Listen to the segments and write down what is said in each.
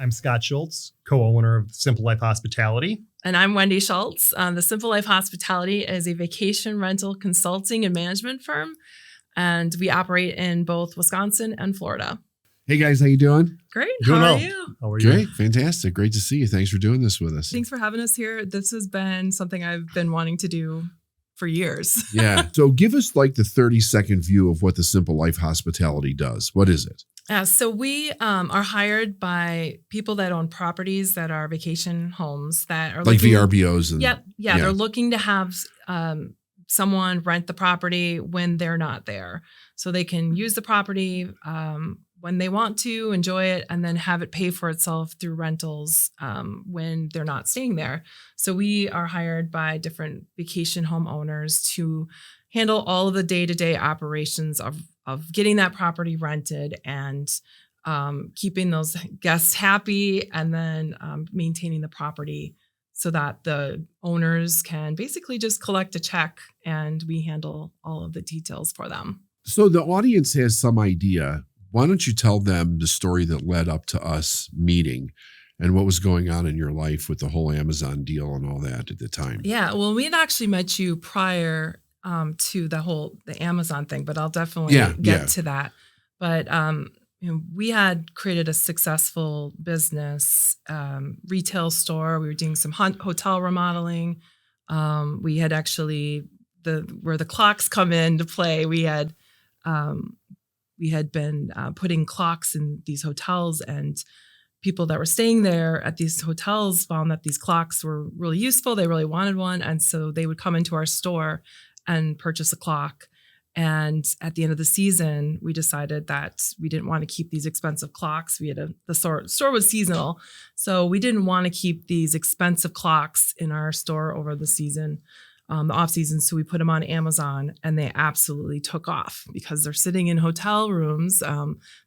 I'm Scott Schultz, co-owner of Simple Life Hospitality. And I'm Wendy Schultz. The Simple Life Hospitality is a vacation rental consulting and management firm, and we operate in both Wisconsin and Florida. Hey guys, how you doing? Great. Doing How well. are you? How are you? Great, fantastic. Great to see you. Thanks for doing this with us. Thanks for having us here. This has been something I've been wanting to do for years. Yeah. So give us like the 30-second view of what the Simple Life Hospitality does. What is it? So we are hired by people that own properties that are vacation homes that are Like looking, VRBOs and Yeah, they're looking to have someone rent the property when they're not there, so they can use the property when they want to, enjoy it, and then have it pay for itself through rentals when they're not staying there. So we are hired by different vacation home owners to handle all of the day-to-day operations of getting that property rented and keeping those guests happy, and then maintaining the property so that the owners can basically just collect a check and we handle all of the details for them. So the audience has some idea. Why don't you tell them the story that led up to us meeting and what was going on in your life with the whole Amazon deal and all that at the time? Yeah, well, we had actually met you prior to the Amazon thing, but I'll definitely get to that. But we had created a successful business, retail store. We were doing some hotel remodeling. We had actually where the clocks come into play. We had been putting clocks in these hotels, and people that were staying there at these hotels found that these clocks were really useful. They really wanted one, and so they would come into our store and purchase a clock. And at the end of the season, we decided that we didn't want to keep these expensive clocks. The store was seasonal, so we didn't want to keep these expensive clocks in our store over the season, the off season. So we put them on Amazon, and they absolutely took off because they're sitting in hotel rooms.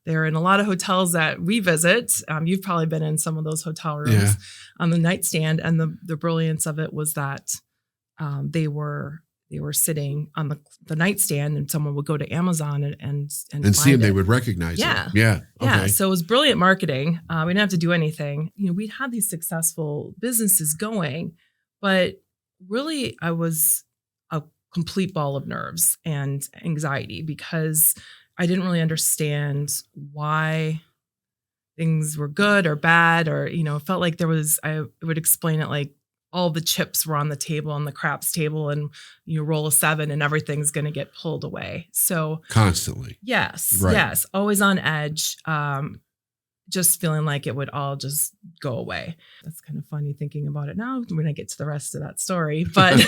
They're in a lot of hotels that we visit. You've probably been in some of those hotel rooms on the nightstand. And the brilliance of it was that they were sitting on the nightstand, and someone would go to Amazon and see them. They would recognize it. Yeah. Okay. So it was brilliant marketing. We didn't have to do anything. We'd had these successful businesses going, but really I was a complete ball of nerves and anxiety because I didn't really understand why things were good or bad, or, it felt like I would explain it like all the chips were on the table, on the craps table, and you roll a 7 and everything's going to get pulled away. So constantly. Yes. Right. Yes. Always on edge. Just feeling like it would all just go away. That's kind of funny thinking about it now when I get to the rest of that story. But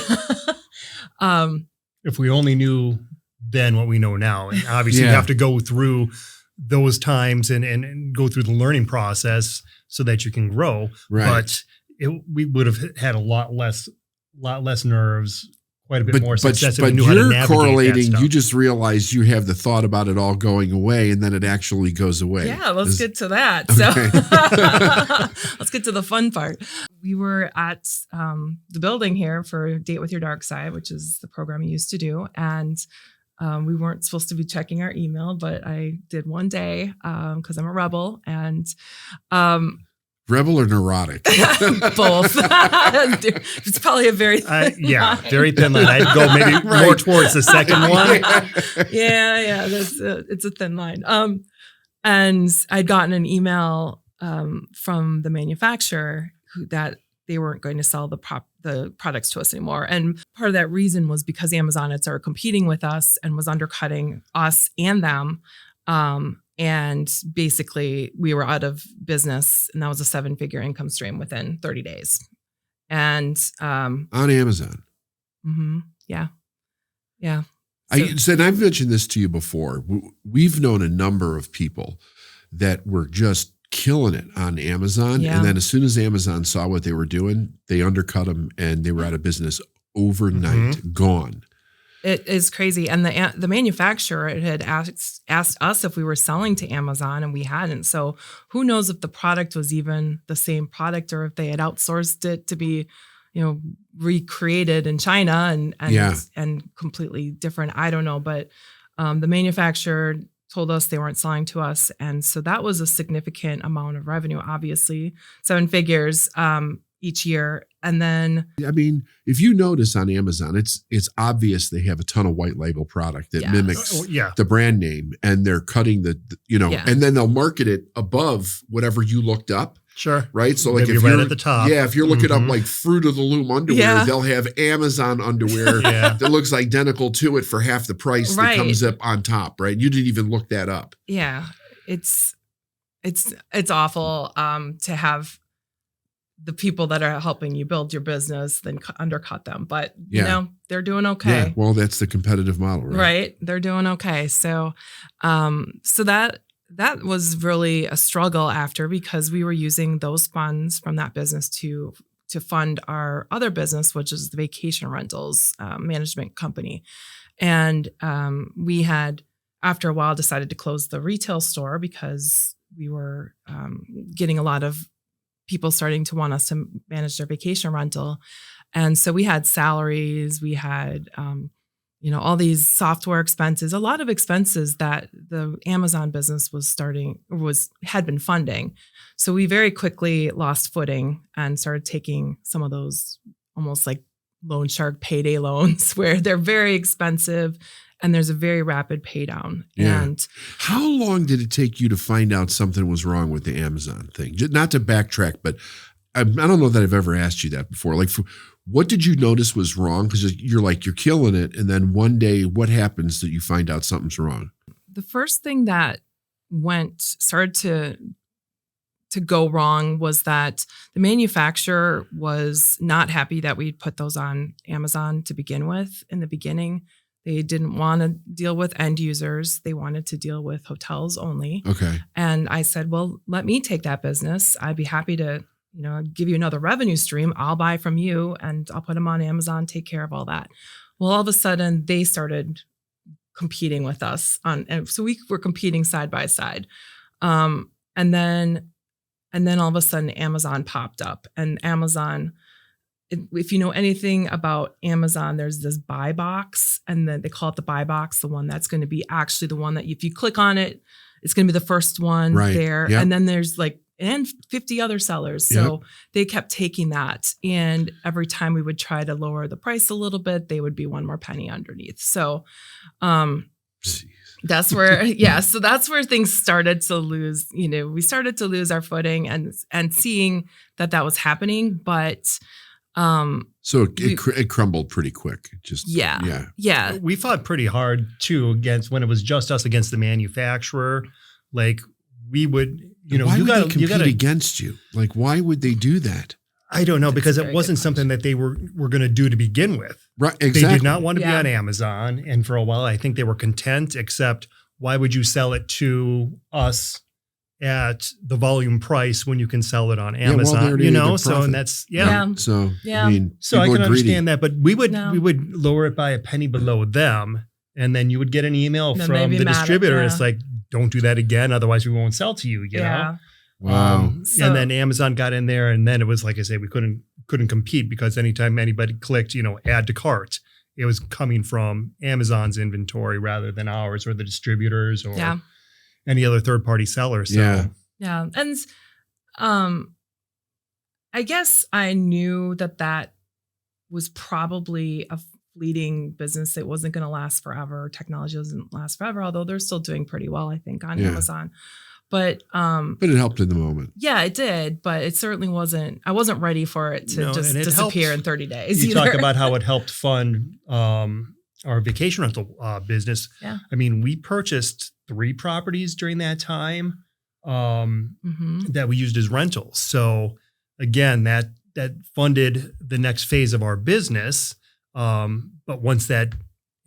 if we only knew then what we know now, and obviously you have to go through those times and go through the learning process so that you can grow. Right. But we would have had a lot less nerves, quite a bit more success if we knew how to navigate you're correlating. that stuff. You just realize you have the thought about it all going away, and then it actually goes away. Yeah, let's get to that. Okay. So let's get to the fun part. We were at the building here for Date with Your Dark Side, which is the program we used to do. And we weren't supposed to be checking our email, but I did one day because I'm a rebel. And rebel or neurotic? Both. It's probably a very thin line. Very thin line. I'd go maybe more towards the second one. Yeah. It's a thin line. And I'd gotten an email from the manufacturer that they weren't going to sell the products to us anymore. And part of that reason was because Amazon had started competing with us and was undercutting us and them. And basically we were out of business, and that was a 7-figure income stream within 30 days. And on Amazon. Mm-hmm, yeah. So, I've mentioned this to you before. We've known a number of people that were just killing it on Amazon. Yeah. And then as soon as Amazon saw what they were doing, they undercut them and they were out of business overnight, gone. It is crazy. And the manufacturer had asked us if we were selling to Amazon, and we hadn't. So who knows if the product was even the same product, or if they had outsourced it to be, recreated in China and completely different. I don't know. But the manufacturer told us they weren't selling to us. And so that was a significant amount of revenue, obviously, 7 figures each year. And then, I mean, if you notice on Amazon, it's obvious they have a ton of white label product that mimics the brand name, and they're cutting and then they'll market it above whatever you looked up. Sure. Right. So like maybe if you're you're right at the top. Yeah. If you're looking up like Fruit of the Loom underwear, they'll have Amazon underwear that looks identical to it for half the price that comes up on top. Right. You didn't even look that up. Yeah. It's awful to have the people that are helping you build your business then undercut them. But you know, they're doing okay. Yeah. Well, that's the competitive model, right? Right. They're doing okay. So that was really a struggle after, because we were using those funds from that business to fund our other business, which is the vacation rentals management company. And we had, after a while, decided to close the retail store because we were getting a lot of people starting to want us to manage their vacation rental. And so we had salaries, we had all these software expenses, a lot of expenses that the Amazon business had been funding. So we very quickly lost footing and started taking some of those almost like loan shark payday loans where they're very expensive and there's a very rapid pay down. Yeah. And how long did it take you to find out something was wrong with the Amazon thing? Not to backtrack, but I don't know that I've ever asked you that before. Like, what did you notice was wrong? Because you're killing it. And then one day, what happens that you find out something's wrong? The first thing that started to go wrong was that the manufacturer was not happy that we'd put those on Amazon to begin with. In the beginning, they didn't want to deal with end users. They wanted to deal with hotels only. Okay. And I said, well, let me take that business. I'd be happy to give you another revenue stream. I'll buy from you and I'll put them on Amazon, take care of all that. Well, all of a sudden they started competing with us and so we were competing side by side. And then all of a sudden Amazon popped up, and Amazon, if you know anything about Amazon, there's this buy box, and then they call it the buy box, the one that's going to be actually the one that if you click on it, it's going to be the first one there. Yep. And then there's and 50 other sellers. So they kept taking that. And every time we would try to lower the price a little bit, they would be one more penny underneath. So that's where, so that's where things started to lose, we started to lose our footing and seeing that was happening. But so it crumbled pretty quick. We fought pretty hard too against, when it was just us against the manufacturer. Like we would, why would they compete against you? Like, why would they do that? I don't know, because it wasn't something that they were going to do to begin with. Right, exactly. They did not want to be on Amazon, and for a while, I think they were content. Except, why would you sell it to us at the volume price when you can sell it on Amazon? So and that's So I mean, so I can understand that, but we would lower it by a penny below them, and then you would get an email from the distributor. It's like, don't do that again, otherwise we won't sell to you. You know. Wow. And then Amazon got in there, and then it was like I say, we couldn't compete, because anytime anybody clicked, add to cart, it was coming from Amazon's inventory rather than ours or the distributors or any other third-party seller. So and I guess I knew that was probably a fleeting business. It wasn't going to last forever. Technology doesn't last forever, although they're still doing pretty well, I think, on Amazon. But it helped in the moment. Yeah, it did. But it certainly wasn't. I wasn't ready for it to just disappear in 30 days. You talk about how it helped fund our vacation rental business. Yeah. I mean, we purchased 3 properties during that time that we used as rentals. So again, that funded the next phase of our business. But once that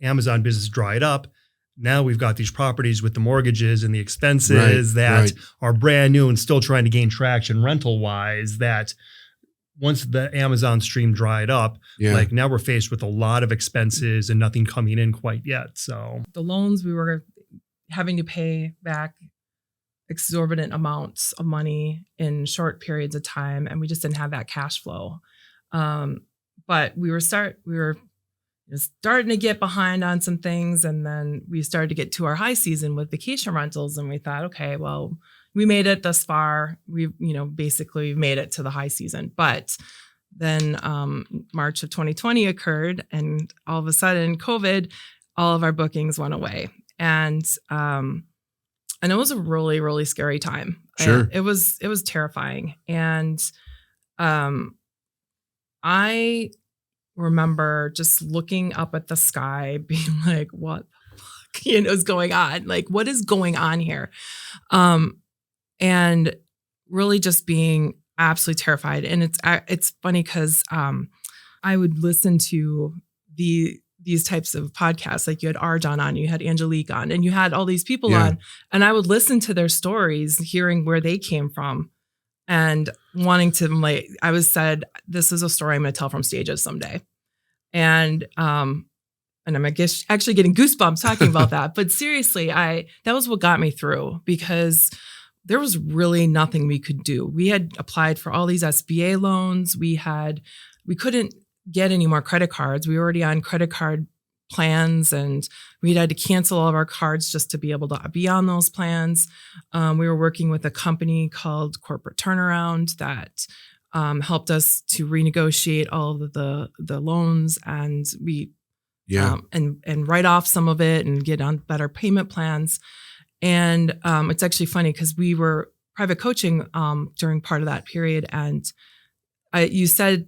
Amazon business dried up, now we've got these properties with the mortgages and the expenses that are brand new and still trying to gain traction rental wise, that once the Amazon stream dried up, like now we're faced with a lot of expenses and nothing coming in quite yet. So the loans, we were having to pay back exorbitant amounts of money in short periods of time, and we just didn't have that cash flow. But we were starting to get behind on some things. And then we started to get to our high season with vacation rentals. And we thought, okay, well, we made it thus far. We, basically made it to the high season. But then March of 2020 occurred, and all of a sudden COVID, all of our bookings went away. And it was a really, really scary time. Sure. It was terrifying. And I remember just looking up at the sky being like, what the fuck is going on? Like, what is going on here? And really just being absolutely terrified. And it's funny because I would listen to these types of podcasts. Like you had Arjan on, you had Angelique on, and you had all these people on, and I would listen to their stories, hearing where they came from, and wanting to said, this is a story I'm going to tell from stages someday. And I'm actually getting goosebumps talking about that. But seriously, that was what got me through, because there was really nothing we could do. We had applied for all these SBA loans. We couldn't get any more credit cards. We were already on credit card plans, and we had to cancel all of our cards just to be able to be on those plans. We were working with a company called Corporate Turnaround that helped us to renegotiate all of the loans, and and write off some of it and get on better payment plans. And it's actually funny because we were private coaching during part of that period, and you said,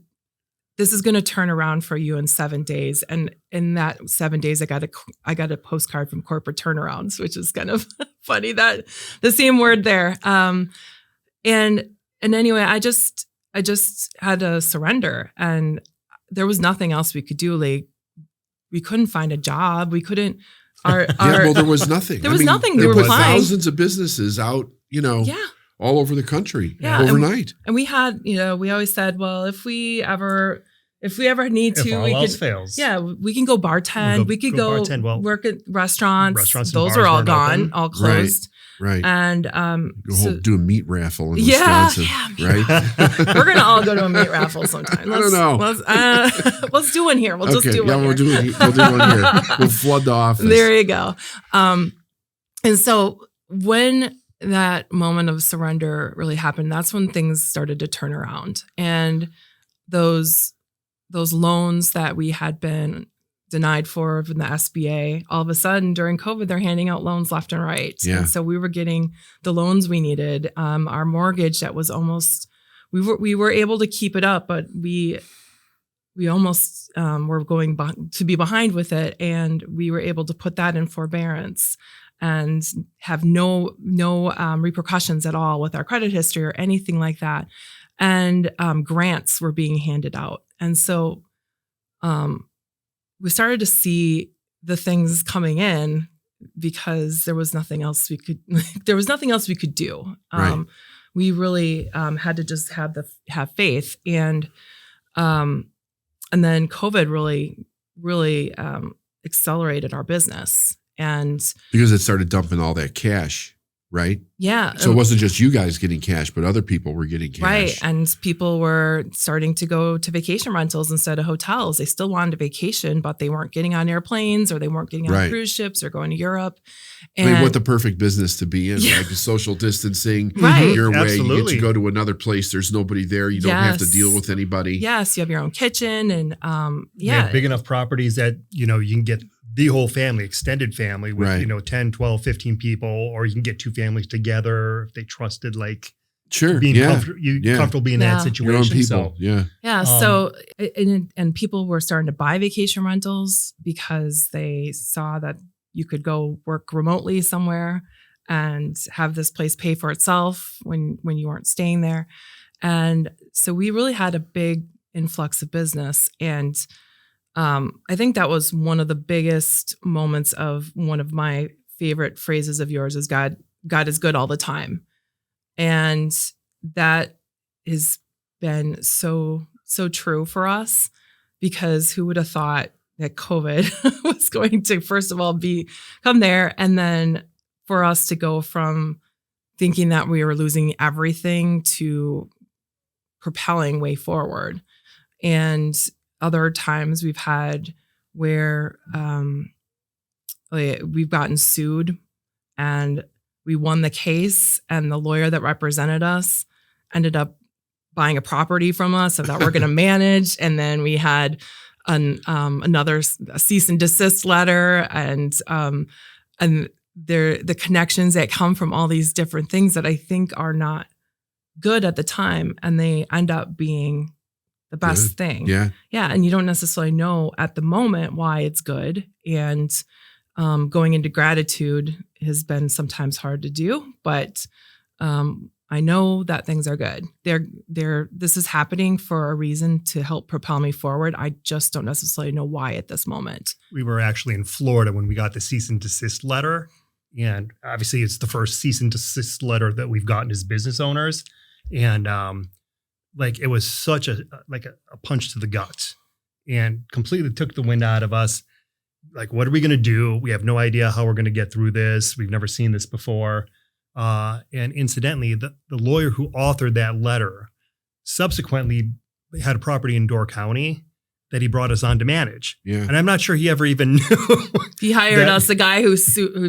this is going to turn around for you in 7 days. And in that 7 days, I got a postcard from Corporate Turnarounds, which is kind of funny, that the same word there. And anyway, I just had to surrender, and there was nothing else we could do. Like, we couldn't find a job. We couldn't. There was nothing. There was nothing. They we put were fine. thousands of businesses out, all over the country overnight. And we had, we always said, well, if we ever need to, all else fails. Yeah, we can go bartend. We could go bartend. Well, work at restaurants. Those are all gone, all closed. Right. And do a meat raffle in Wisconsin, right? We're gonna all go to a meat raffle sometime. I don't know. Let's do one here. We'll just do one. We'll do one here. We'll flood the office. There you go. And so when that moment of surrender really happened, that's when things started to turn around. And those loans that we had been denied for from the SBA, all of a sudden during COVID, they're handing out loans left and right. Yeah. And so we were getting the loans we needed. Our mortgage that was almost, we were able to keep it up, but we almost were going to be behind with it. And we were able to put that in forbearance and have no repercussions at all with our credit history or anything like that. And grants were being handed out. And so we started to see the things coming in because there was nothing else we could do. Right. We really had to just have faith. And then COVID really accelerated our business. And because it started dumping all that cash, right? Yeah. So it wasn't just you guys getting cash, but other people were getting cash. Right. And people were starting to go to vacation rentals instead of hotels. They still wanted a vacation, but they weren't getting on airplanes, or they weren't getting on cruise ships or going to Europe. And what the perfect business to be in, like social distancing, right. your way. Absolutely. You get to go to another place. There's nobody there. You don't have to deal with anybody. Yes. You have your own kitchen, and They have big enough properties that, you can get the whole family, extended family with, 10, 12, 15 people, or you can get two families together if they trusted, being comfortable being in that situation. Your own people. So, yeah. So, and people were starting to buy vacation rentals because they saw that you could go work remotely somewhere and have this place pay for itself when you weren't staying there. And so we really had a big influx of business. And I think that was one of the biggest moments of one of my favorite phrases of yours is God is good all the time. And that has been so true for us, because who would have thought that COVID was going to, first of all, come there, and then for us to go from thinking that we were losing everything to propelling way forward. And other times we've had where we've gotten sued and we won the case, and the lawyer that represented us ended up buying a property from us that we're going to manage. And then we had another cease and desist letter, and the connections that come from all these different things that I think are not good at the time, and they end up being the best thing. Yeah. Yeah. And you don't necessarily know at the moment why it's good. And going into gratitude has been sometimes hard to do, but I know that things are good. This is happening for a reason to help propel me forward. I just don't necessarily know why at this moment. We were actually in Florida when we got the cease and desist letter. And obviously it's the first cease and desist letter that we've gotten as business owners. And it was such a punch to the gut, and completely took the wind out of us. Like, what are we going to do? We have no idea how we're going to get through this. We've never seen this before. And incidentally, the lawyer who authored that letter subsequently had a property in Door County that he brought us on to manage. Yeah. And I'm not sure he ever even knew. He hired us, a guy who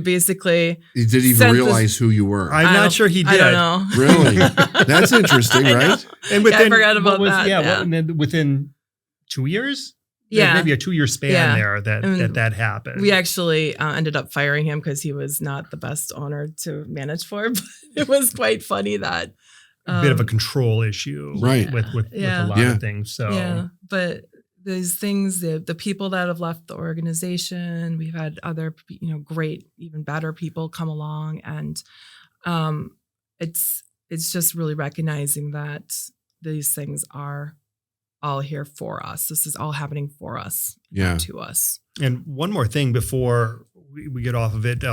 basically... He didn't even realize who you were. I'm not sure he did. I don't know. Really? That's interesting, right? And within, I forgot about that. And then within 2 years? Yeah. Maybe a 2-year span there that happened. We actually ended up firing him because he was not the best owner to manage for. But it was quite funny that... a bit of a control issue with a lot of things. So yeah, but these things, the people that have left the organization, we've had other, great, even better people come along, and it's just really recognizing that these things are all here for us. This is all happening for us, not to us. And one more thing before we get off of it.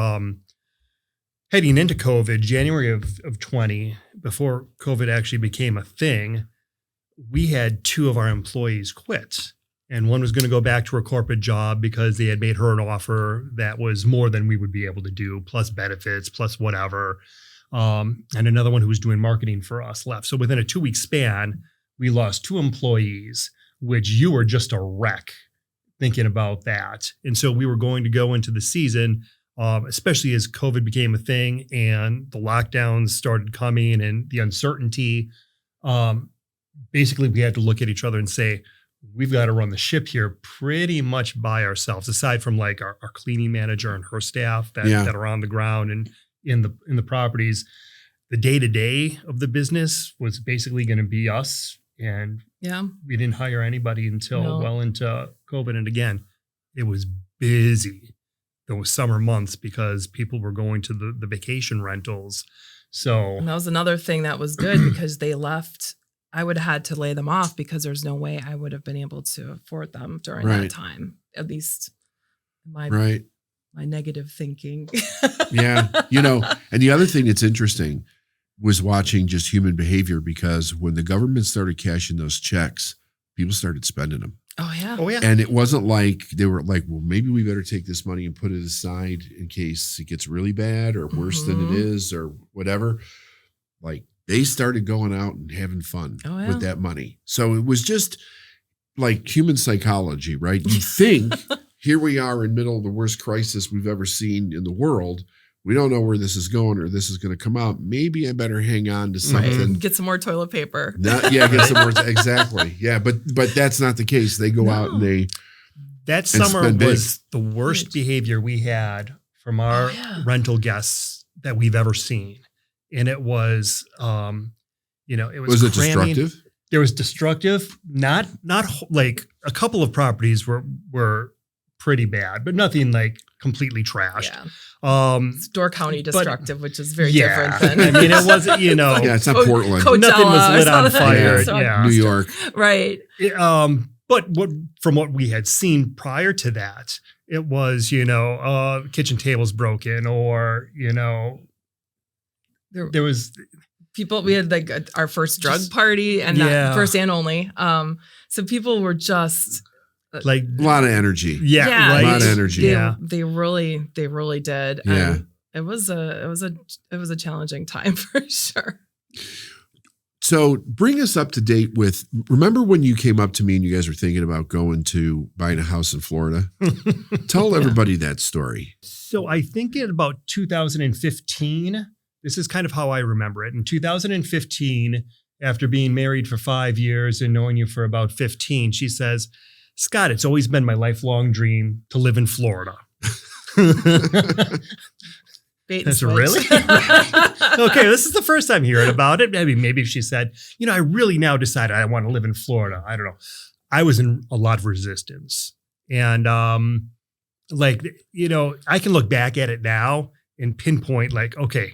Heading into COVID, January of 20, before COVID actually became a thing, we had 2 of our employees quit. And one was going to go back to her corporate job because they had made her an offer that was more than we would be able to do, plus benefits, plus whatever. And another one who was doing marketing for us left. So within a 2-week span, we lost 2 employees, which you were just a wreck thinking about that. And so we were going to go into the season, especially as COVID became a thing and the lockdowns started coming and the uncertainty. Basically, we had to look at each other and say, we've got to run the ship here pretty much by ourselves, aside from like our cleaning manager and her staff that are on the ground and in the properties. The day-to-day of the business was basically going to be us. And we didn't hire anybody until well into COVID. And again, it was busy those summer months because people were going to the vacation rentals. So and that was another thing that was good because they left. I would have had to lay them off because there's no way I would have been able to afford them during that time, at least my negative thinking. Yeah. And the other thing that's interesting was watching just human behavior, because when the government started cashing those checks, people started spending them. Oh, yeah. Oh, yeah. And it wasn't like they were like, well, maybe we better take this money and put it aside in case it gets really bad or worse than it is or whatever. Like, they started going out and having fun with that money. So it was just like human psychology, right? You think here we are in the middle of the worst crisis we've ever seen in the world. We don't know where this is going or this is going to come out. Maybe I better hang on to something. Right. Get some more toilet paper. Get some more. Exactly. Yeah. But that's not the case. They go out and that summer was the worst behavior we had from our rental guests that we've ever seen. And it was, was it destructive? There was destructive, not like a couple of properties were pretty bad, but nothing like completely trashed. Yeah. It's Door County destructive, which is very different than. I mean, it wasn't, it's not Portland. Coachella, nothing was lit on fire. New York. Right. But from what we had seen prior to that, it was, kitchen tables broken or, there was people, we had like our first drug party and that first and only. So people were just like a lot of energy. Yeah. Right? A lot of energy. They really did. And it was a challenging time for sure. So bring us up to date with, remember when you came up to me and you guys were thinking about buying a house in Florida? Tell everybody that story. So I think in about 2015, this is kind of how I remember it. In 2015, after being married for 5 years and knowing you for about 15, she says, Scott, it's always been my lifelong dream to live in Florida. That's really? Okay, this is the first time hearing about it. Maybe if she said, I really now decided I want to live in Florida. I don't know. I was in a lot of resistance. And I can look back at it now and pinpoint okay,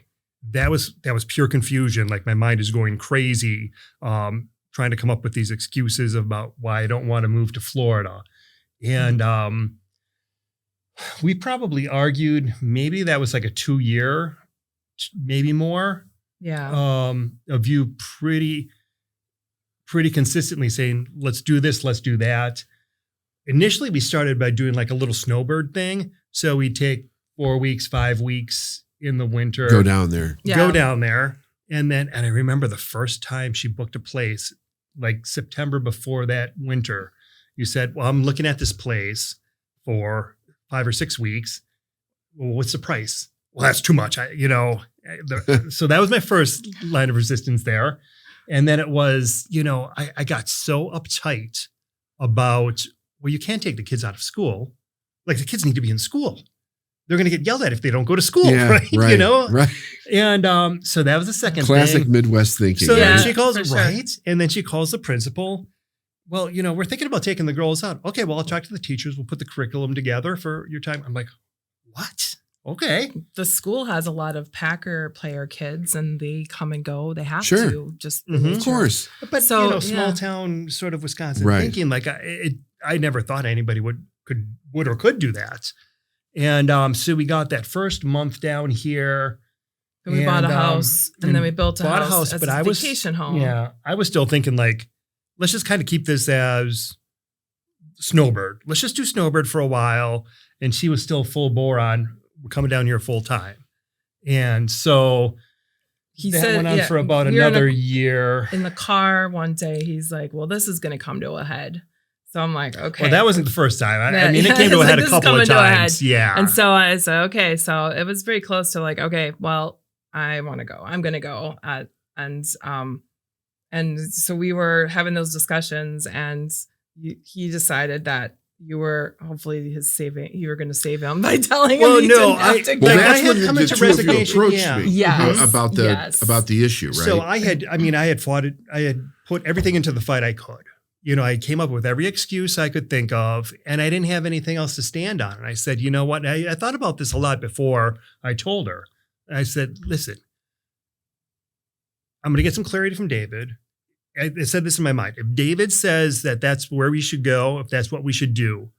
that was pure confusion. Like my mind is going crazy, trying to come up with these excuses about why I don't want to move to Florida. And we probably argued, maybe that was like a 2-year, maybe more. Yeah. Of you pretty consistently saying, let's do this, let's do that. Initially, we started by doing like a little snowbird thing. So we'd take 4 weeks, 5 weeks in the winter. Go down there. And I remember the first time she booked a place, like September before that winter, you said, well, I'm looking at this place for 5 or 6 weeks. Well, what's the price? Well, that's too much. So that was my first line of resistance there. And then it was, I got so uptight about, well, you can't take the kids out of school. Like the kids need to be in school. They're going to get yelled at if they don't go to school, right? Right. And so that was the second Classic thing. Midwest thinking. So then right? she calls, right? And then she calls the principal. Well, we're thinking about taking the girls out. Okay, well, I'll talk to the teachers. We'll put the curriculum together for your time. I'm like, what? Okay. The school has a lot of Packer player kids and they come and go. They have Sure. to just. Of course. But, small town sort of Wisconsin thinking, like I never thought anybody would or could do that. And so we got that first month down here. And we bought a house and then we built a house as a vacation home. Yeah. I was still thinking let's just kind of keep this as snowbird. Let's just do snowbird for a while. And she was still full bore on, we're coming down here full time. And so that went on for about another year. In the car one day, he's like, well, this is going to come to a head. So I'm like, okay. Well, that wasn't the first time. It came to a head a couple of times. Yeah. And so I said, okay. So it was very close to okay, well, I want to go. I'm going to go. And so we were having those discussions and he decided that you were hopefully you were going to save him by telling him he didn't have to go. Well, that's when come the into two of you resignation. approached me about the issue, right? So I had fought it. I had put everything into the fight I could. I came up with every excuse I could think of, and I didn't have anything else to stand on. And I said, you know what? I thought about this a lot before I told her. I said, listen, I'm going to get some clarity from David. I said this in my mind. If David says that that's where we should go, if that's what we should do,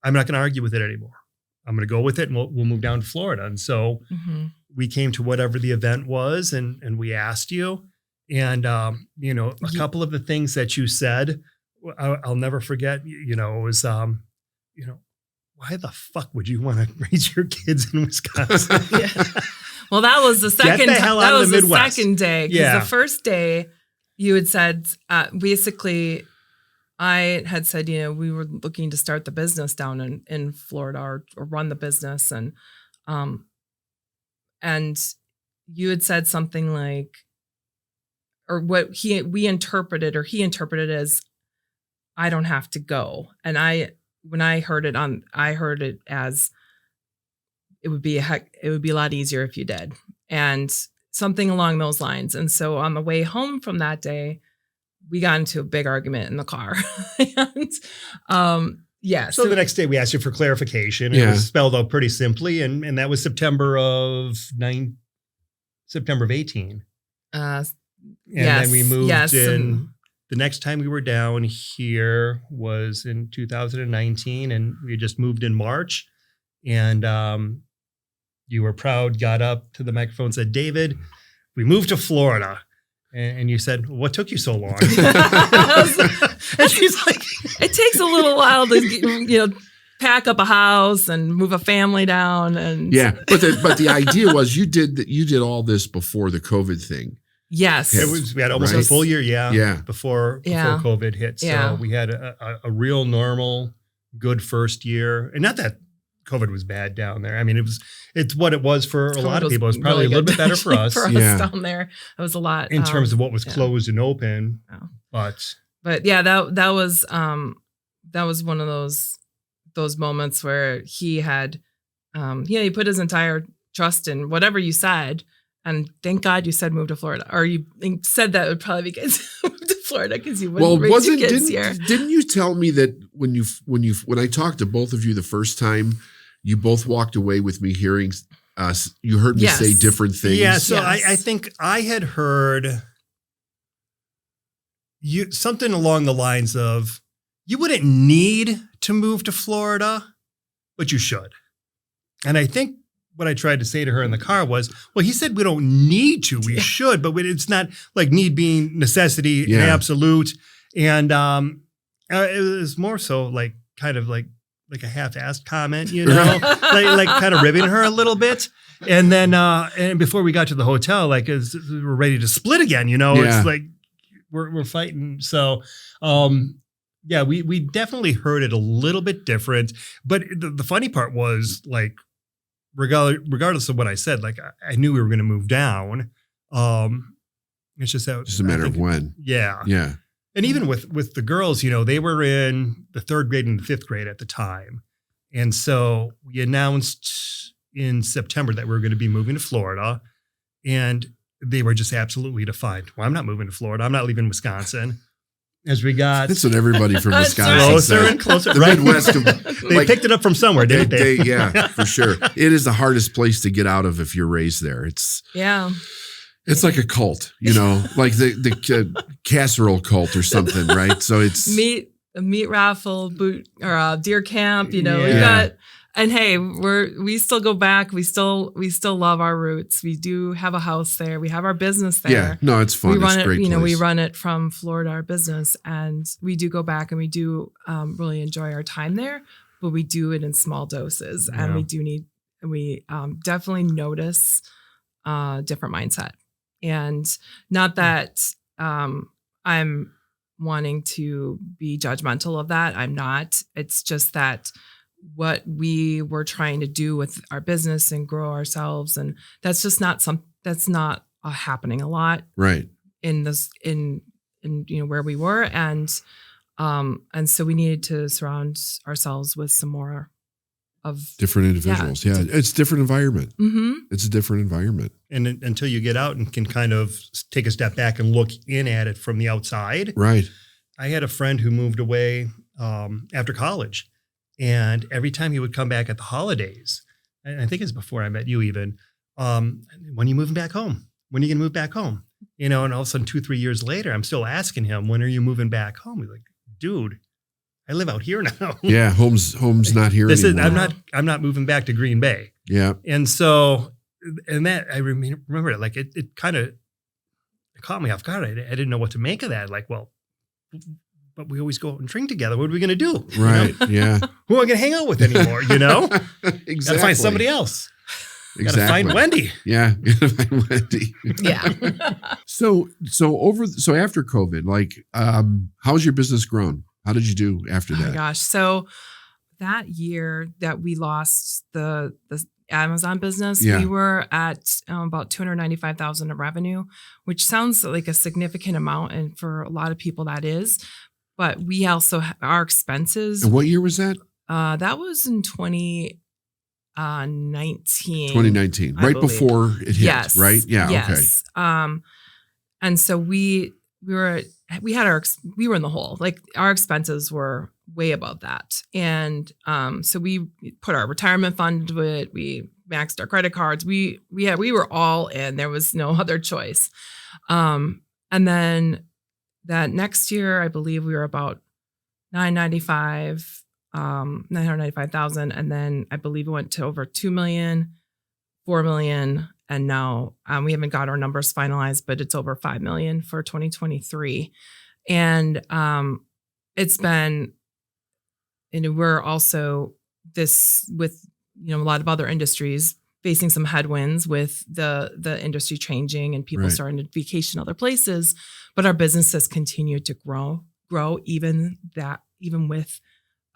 I'm not going to argue with it anymore. I'm going to go with it and we'll move down to Florida. And so we came to whatever the event was and we asked you. And, a couple of the things that you said, I'll never forget, it was, why the fuck would you want to raise your kids in Wisconsin? Well, that was the second. Get the hell out of the Midwest. Second day. Yeah. The first day, you had said basically, I had said we were looking to start the business down in Florida or run the business, and you had said something like, or what he interpreted as, I don't have to go, and when I heard it as, it would be a lot easier if you did, and something along those lines. And so on the way home from that day, we got into a big argument in the car. And so the next day we asked you for clarification. It was spelled out pretty simply, and that was September of 18. Then we moved in. The next time we were down here was in 2019, and we had just moved in March. And you were proud, got up to the microphone and said, David, we moved to Florida. And you said, what took you so long? And she's like, it takes a little while to, pack up a house and move a family down. And but the idea was you did all this before the COVID thing. Yes. We had almost a full year. Before Yeah. COVID hit. So we had a real normal, good first year. And not that COVID was bad down there. I mean, it's what it was for a lot of people. It was probably really a little bit better for us. For us down there. It was a lot. In terms of what was closed and open. But yeah, that was one of those moments where he had, he put his entire trust in whatever you said. And thank God you said move to Florida, or you said that it would probably be good to move to Florida because you wouldn't raise your kids here. Didn't you tell me that when I talked to both of you the first time, you both walked away with me hearing us? You heard me say different things. Yeah, so I think I had heard something along the lines of, you wouldn't need to move to Florida, but you should. And I think what I tried to say to her in the car was, well, he said we don't need to, we should, but it's not like need being necessity and absolute. And it was more so like kind of like a half-assed comment, like kind of ribbing her a little bit. And then and before we got to the hotel, like we're ready to split again, it's like we're fighting. So we definitely heard it a little bit different. But the funny part was, like, regardless of what I said, like I knew we were going to move down. It's just a matter of when. Yeah. Yeah. And even with the girls, they were in the 3rd grade and the 5th grade at the time. And so we announced in September that we were going to be moving to Florida, and they were just absolutely defined. Well, I'm not moving to Florida. I'm not leaving Wisconsin. As we got, that's what everybody from Wisconsin closer and closer. The Midwest, they picked it up from somewhere, didn't they? Yeah, for sure. It is the hardest place to get out of if you're raised there. It's like a cult, like the casserole cult or something, right? So it's a meat raffle, boot or a deer camp. We got. And hey, we still go back. We still love our roots. We do have a house there. We have our business there. Yeah, no, it's fun. We run it's a great place. We run it from Florida, our business, and we do go back and we do really enjoy our time there. But we do it in small doses, and we definitely notice different mindset. And not that I'm wanting to be judgmental of that. I'm not. It's just that what we were trying to do with our business and grow ourselves, and that's just not happening a lot, right? In this, in where we were, and so we needed to surround ourselves with some more of different individuals. Yeah, it's a different environment. Mm-hmm. It's a different environment, and until you get out and can kind of take a step back and look in at it from the outside, right? I had a friend who moved away after college. And every time he would come back at the holidays, and I think it's before I met you even, when are you moving back home? When are you going to move back home? And all of a sudden 2-3 years later, I'm still asking him, when are you moving back home? He's like, dude, I live out here now. Yeah. Home's not here anymore. I'm not moving back to Green Bay. Yeah. And so, and that, I remember it, like it kind of caught me off guard. I didn't know what to make of that. Like, well, but we always go out and drink together. What are we going to do? Right. Yeah. Who am I going to hang out with anymore? Exactly. Got to find somebody else. Exactly. Got to find Wendy. Yeah. Got to find Wendy. Yeah. So after COVID, like, how's your business grown? How did you do after that? Oh my gosh. So that year that we lost the Amazon business, we were at about $295,000 of revenue, which sounds like a significant amount. And for a lot of people that is. But we also our expenses. And what year was that? That was in 2019. 2019, right before it hit, right? Yeah. Yes. Okay. And so we were in the hole. Like our expenses were way above that, and so we put our retirement fund into it. We maxed our credit cards. We were all in. There was no other choice. And then. That next year, I believe we were about $995,000. And then I believe it went to over 2 million, 4 million. And now we haven't got our numbers finalized, but it's over 5 million for 2023. And it's been, we're also this with, a lot of other industries, facing some headwinds with the industry changing and people starting to vacation other places, but our business has continued to grow even with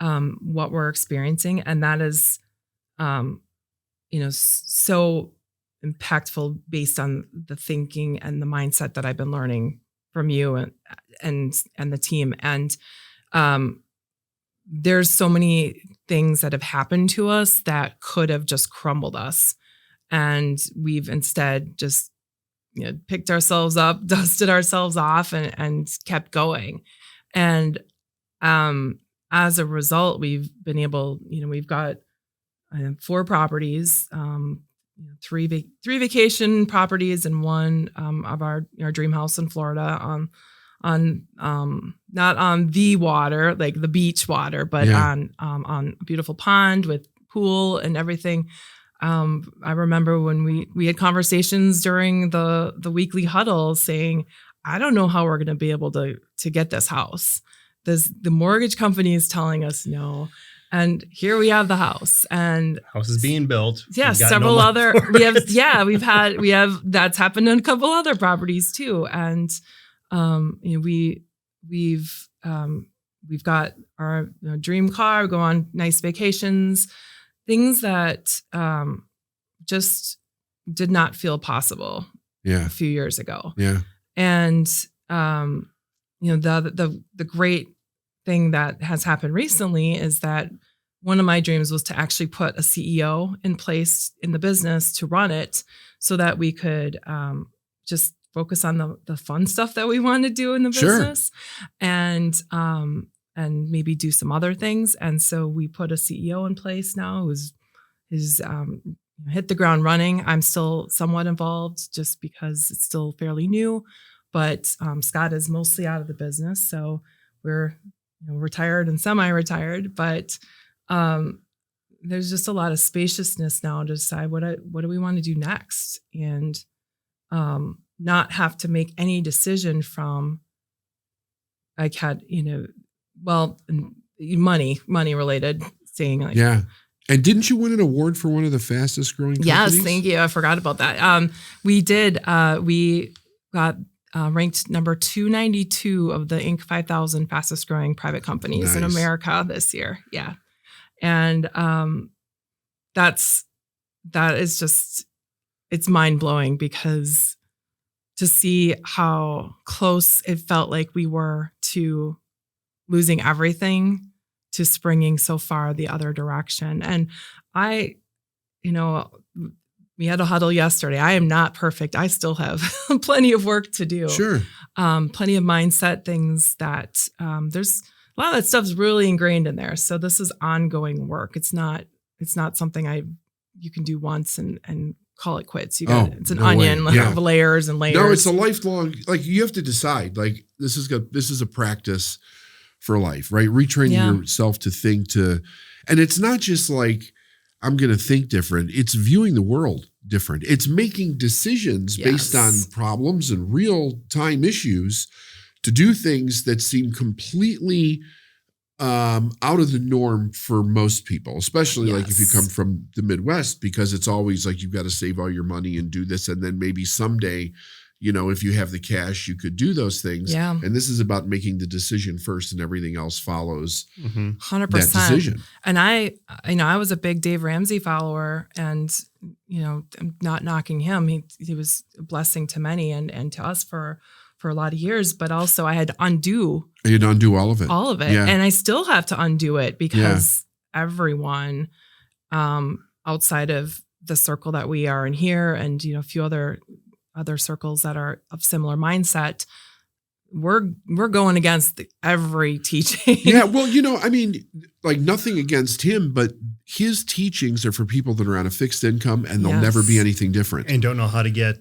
what we're experiencing. And that is, so impactful based on the thinking and the mindset that I've been learning from you and the team. And there's so many things that have happened to us that could have just crumbled us. And we've instead just picked ourselves up, dusted ourselves off, and kept going. And as a result, we've been able, we've got 4 properties, 3 vacation properties, and 1 of our dream house in Florida on not on the water, like the beach water, but on a beautiful pond with pool and everything. I remember when we had conversations during the weekly huddle saying, I don't know how we're going to be able to get this house. The mortgage company is telling us no. And here we have the house, and house is being built. Yeah, several other we have that's happened on a couple other properties too. And we've got our dream car, go on nice vacations, things that just did not feel possible a few years ago. Yeah. And the great thing that has happened recently is that one of my dreams was to actually put a CEO in place in the business to run it so that we could just focus on the fun stuff that we want to do in the business and maybe do some other things. And so we put a CEO in place now who's hit the ground running. I'm still somewhat involved just because it's still fairly new, but Scott is mostly out of the business. So we're retired and semi-retired, but there's just a lot of spaciousness now to decide what do we want to do next, and not have to make any decision from money related, saying like, And didn't you win an award for one of the fastest growing companies? Yes, thank you. I forgot about that. We did. We got ranked number 292 of the Inc. 5000 fastest growing private companies in America this year. Yeah. And that is just, it's mind blowing, because to see how close it felt like we were to losing everything to springing so far the other direction. And we had a huddle yesterday. I am not perfect. I still have plenty of work to do. Sure. Plenty of mindset things that there's a lot of that stuff's really ingrained in there. So this is ongoing work. It's not something you can do once and call it quits. It's an onion of layers and layers. No, it's a lifelong, like you have to decide, like this is a practice for life, right? Retraining yourself to think and it's not just like, I'm going to think different. It's viewing the world different. It's making decisions based on problems and real time issues to do things that seem completely out of the norm for most people, especially like if you come from the Midwest, because it's always like you've got to save all your money and do this. And then maybe someday, if you have the cash, you could do those things. Yeah. And this is about making the decision first, and everything else follows 100%. that decision. And I was a big Dave Ramsey follower, and, I'm not knocking him. He was a blessing to many and to us for a lot of years, but also I had to undo. You had to undo all of it. All of it. Yeah. And I still have to undo it because everyone outside of the circle that we are in here, and, a few other circles that are of similar mindset, we're going against every teaching. Yeah. Well, like nothing against him, but his teachings are for people that are on a fixed income and they'll never be anything different. And don't know how to they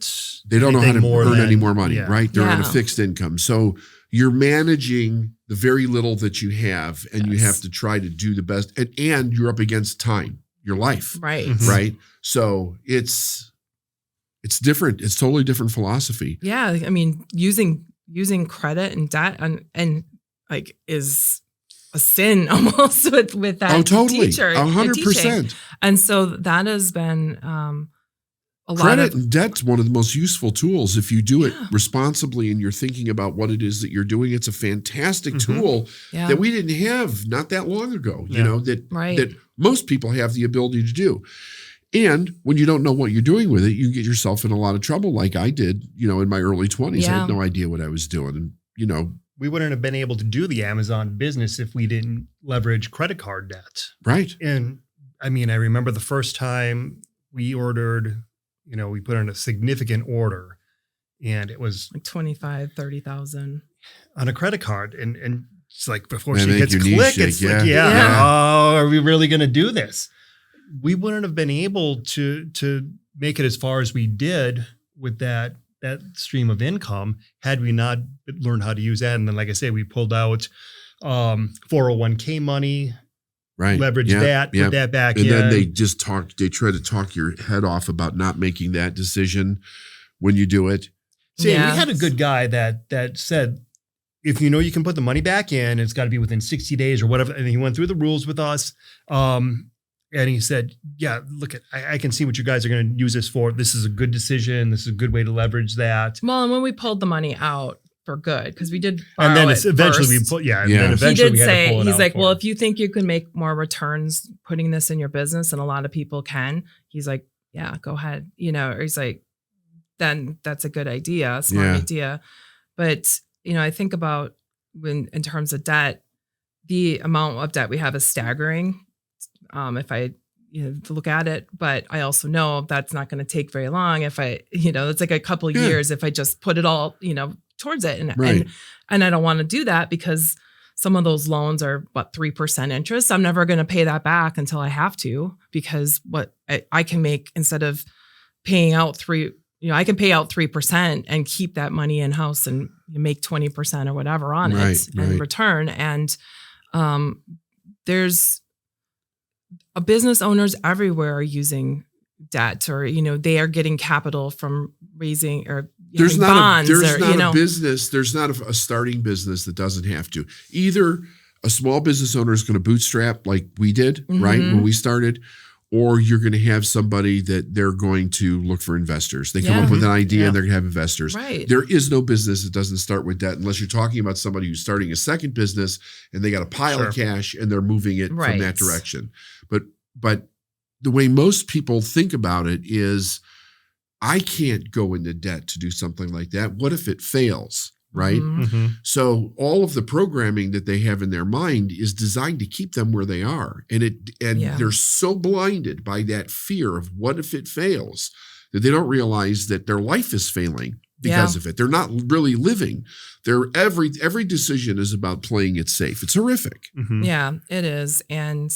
don't know how to earn any more money, right? They're on a fixed income. So you're managing the very little that you have, and you have to try to do the best, and you're up against time, your life. Right. Right. So it's different. It's totally different philosophy. Yeah. I mean, using credit and debt and like is a sin almost with that teacher. 100%. And so that has been a lot Credit of and debt's one of the most useful tools if you do it responsibly and you're thinking about what it is that you're doing. It's a fantastic tool that we didn't have not that long ago, you know, that most people have the ability to do. And when you don't know what you're doing with it, you get yourself in a lot of trouble like I did, you know, in my early 20s. I had no idea what I was doing. And, you know, we wouldn't have been able to do the Amazon business if we didn't leverage credit card debt. Right. And I mean, I remember the first time we ordered, you know, we put in a significant order and it was like 25, 30,000 on a credit card. And it's like before They she make hits your knees click, shake, it's yeah. like, Yeah. oh, are we really going to do this? We wouldn't have been able to make it as far as we did with that stream of income had we not learned how to use that. And then, like I say, we pulled out 401k money, leverage that, put that back in. And then they try to talk your head off about not making that decision when you do it. See, we had a good guy that said, if you know you can put the money back in, it's got to be within 60 days or whatever. And he went through the rules with us. And he said, yeah, look, I can see what you guys are going to use this for. This is a good decision. This is a good way to leverage that. Well, and when we pulled the money out for good, because we did borrow and then it eventually first. And then eventually he did say, he's like, well, if if you think you can make more returns putting this in your business, and a lot of people can, he's like, yeah, go ahead. You know, or he's like, then that's a good idea, smart idea. But, you know, I think about in terms of debt, the amount of debt we have is staggering. If I, look at it, but I also know that's not going to take very long. If I, it's like a couple of years if I just put it all, towards it. And I don't want to do that because some of those loans are 3% interest. I'm never going to pay that back until I have to, because what I can make instead of paying out I can pay out 3% and keep that money in house and make 20% or whatever on it in return. And there's business owners everywhere are using debt, or they are getting capital from raising or there's not bonds. A business. There's not a starting business that doesn't have to. Either a small business owner is going to bootstrap like we did, right, when we started, or you're going to have somebody that they're going to look for investors. They come up with an idea and they're going to have investors. Right. There is no business that doesn't start with debt, unless you're talking about somebody who's starting a second business and they got a pile of cash and they're moving it from that direction. But the way most people think about it is, I can't go into debt to do something like that. What if it fails? Right. Mm-hmm. So all of the programming that they have in their mind is designed to keep them where they are. And they're so blinded by that fear of what if it fails that they don't realize that their life is failing because of it. They're not really living. Every decision is about playing it safe. It's horrific. Mm-hmm. Yeah, it is. And,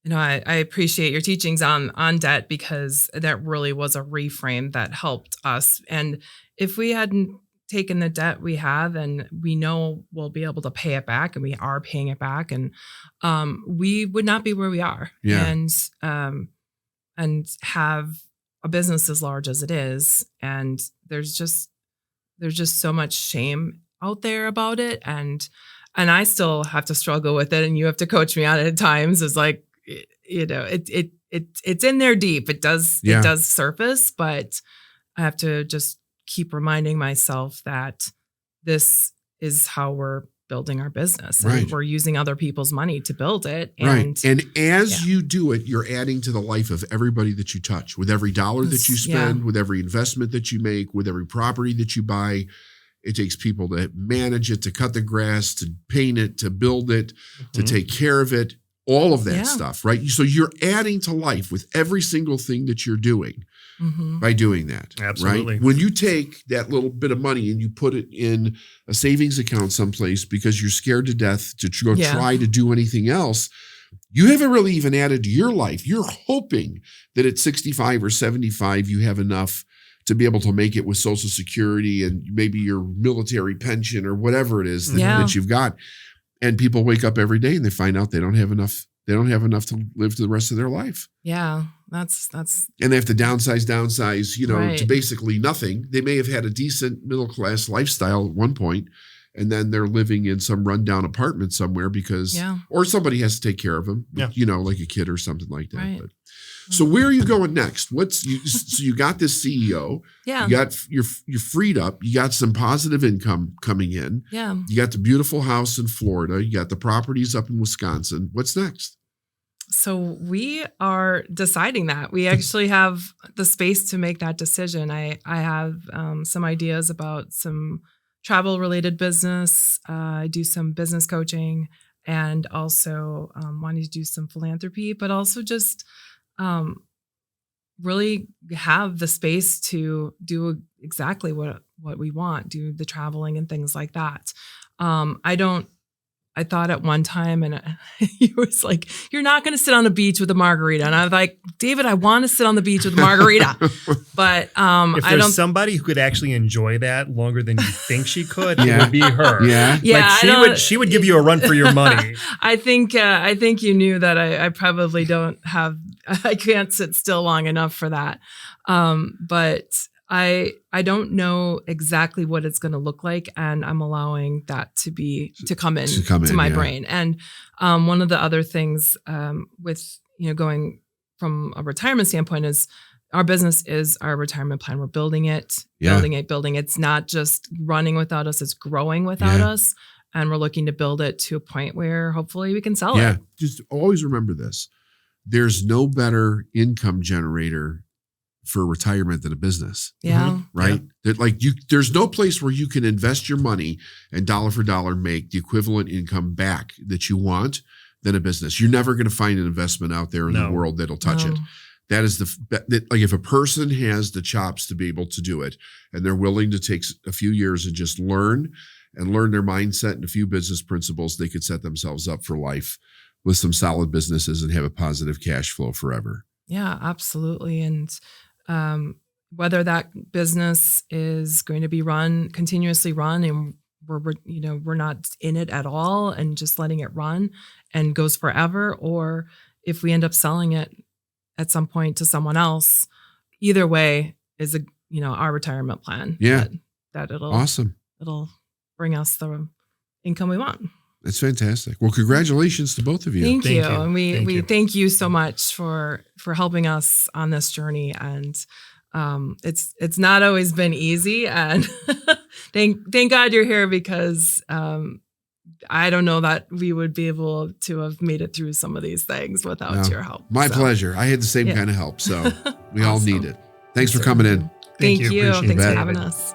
I appreciate your teachings on debt, because that really was a reframe that helped us. And if we hadn't taken the debt we have, and we know we'll be able to pay it back, and we are paying it back, and we would not be where we are, and have a business as large as it is. And there's just so much shame out there about it, and I still have to struggle with it, and you have to coach me on it at times. It's like, it's in there deep. It does surface, but I have to just keep reminding myself that this is how we're building our business, and we're using other people's money to build it. And, And as you do it, you're adding to the life of everybody that you touch. With every dollar that you spend, with every investment that you make, with every property that you buy, it takes people to manage it, to cut the grass, to paint it, to build it, to take care of it, all of that stuff, right? So you're adding to life with every single thing that you're doing. By doing that. Absolutely. Right? When you take that little bit of money and you put it in a savings account someplace because you're scared to death to go try to do anything else, you haven't really even added to your life. You're hoping that at 65 or 75, you have enough to be able to make it with Social Security and maybe your military pension or whatever it is that you've got. And people wake up every day and they find out they don't have enough. They don't have enough to live to the rest of their life. Yeah, that's. And they have to downsize, to basically nothing. They may have had a decent middle class lifestyle at one point, and then they're living in some rundown apartment somewhere because, or somebody has to take care of them, like a kid or something like that. Right. But, so where are you going next? So you got this CEO, you got you're freed up, you got some positive income coming in. Yeah. You got the beautiful house in Florida, you got the properties up in Wisconsin. What's next? So we are deciding that. We actually have the space to make that decision. I have some ideas about some travel related business. I do some business coaching and also wanting to do some philanthropy, but also just really have the space to do exactly what we want, do the traveling and things like that. I thought at one time, and he was like, "You're not going to sit on the beach with a margarita." And I was like, "David, I want to sit on the beach with a margarita." But if there's somebody who could actually enjoy that longer than you think she could, it would be her. Yeah, like she would give you a run for your money. I think you knew that I probably I can't sit still long enough for that. But I don't know exactly what it's going to look like, and I'm allowing that to come in to my brain. And one of the other things with going from a retirement standpoint is our business is our retirement plan. We're building it. It's not just running without us; it's growing without us, and we're looking to build it to a point where hopefully we can sell it. Yeah, just always remember this: there's no better income generator for retirement than a business. Yeah. Right. Yeah. There's no place where you can invest your money and dollar for dollar make the equivalent income back that you want than a business. You're never going to find an investment out there in the world that'll touch it. That is if a person has the chops to be able to do it and they're willing to take a few years and just learn their mindset and a few business principles, they could set themselves up for life with some solid businesses and have a positive cash flow forever. Yeah, absolutely. And whether that business is going to be continuously run, and we're not in it at all and just letting it run and goes forever, or if we end up selling it at some point to someone else, either way is our retirement plan. Yeah, that it'll bring us the income we want. That's fantastic. Well, congratulations to both of you. Thank you. And we thank you so much for helping us on this journey. And it's not always been easy. And thank God you're here, because I don't know that we would be able to have made it through some of these things without your help. My pleasure. I had the same kind of help. So we all need it. Thanks for coming in. Thank you. Thanks for having it. us.